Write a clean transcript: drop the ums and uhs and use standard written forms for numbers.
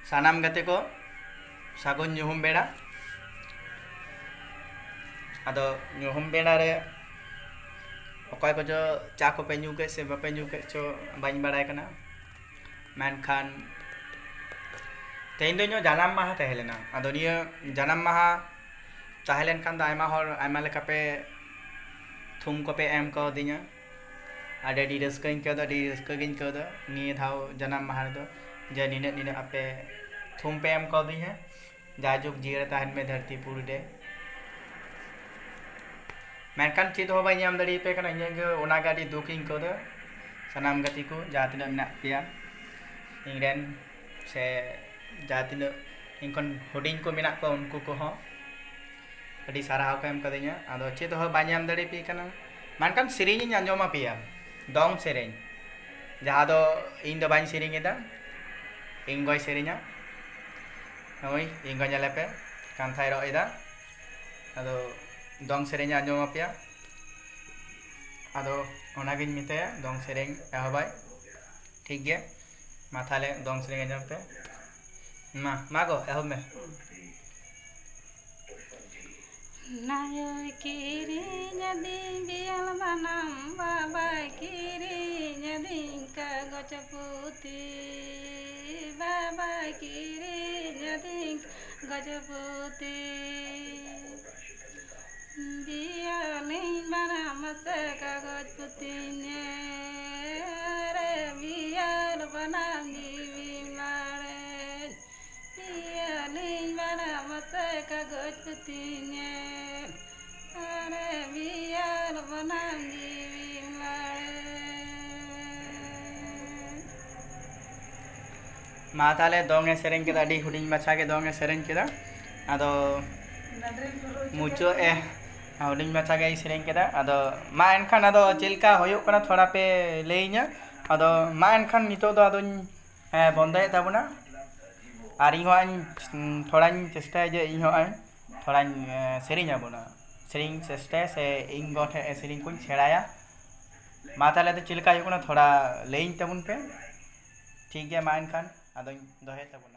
सानाम गते को सागुन ñuhum बेड़ा आदो ñuhum बेड़ा रे अकय को जो चा को पे ᱧᱩ के से बापे ᱧᱩ के चो बाñ बाड़ाय कना मेनखान तेन दो जानाम माहा तहलेना आदो निया जानाम माहा तहलेन खान दा आयमा हर आयमा लेका पे थुम को पे एम को दिnya ada di रस्कइन के दा di रस्कइन के दा निया धाव जानाम माहा दो जे निने निने आपे थुम पे एम को दिnya जाजुक जीरे ताहन में धरती पूरी दे मेनखान चीज हो बाय ñam दड़ी पे कना इᱧगे ओना गाडी दुकिन को दा सनाम गति को जातिना मिना पिया इंग्रेन से जातिना इनकन हुडिंग को मिना को उनको को हो अडी साराव को एम कदिnya आदो चीज हो बाय ñam दड़ी पे कना मेनखान सिरिñ ᱤᱧ आंजोमा पिया दong सेरेñ जहां दो इन दो बाñ सेरेñ एदा इंगोय सेरेña ओय इंगोय ñalepe कांथाय रो एदा आदो दong सेरेñ आंजोमा पिया आदो ओनागिन मिताया दong सेरेñ एहबाय ठीक गया मा थाले दong सेरेñ आंजोम पे मा गो एहब में नायो किरिñ दिं बियल बनाम बाबा किरिñ दिं कागज पुती बाबा किरिñ दिं गजपुती बियालिñ बनाम से कागज पुती ने रे बियल बनाम जीवी मारे बियालिñ बनाम से कागज पुती ने अरे बियाल बनाम जीवी मारे मा थाले दोंगे सेरेñ के अडी हुडिंग मछा के दोंगे सेरेñ के आदो मुचो ए हुडिंग मछा के सेरेñ के आदो मा एनखान आदो चिलका होयो कना थोड़ा पे लेइña आदो मा एनखान नितो दो आदो बंदाय ताबुना आर इहो थोड़ा चेष्टा जे इहो थोड़ा सेरेñ आबुना सेरेñ चेष्टा से इन गोठे सेरेñ को छेड़ाया मा ताले तो चिलका होयो कना थोड़ा लेइñ तबुन पे ठीक गया मा एनखान आदो दोहे तबुन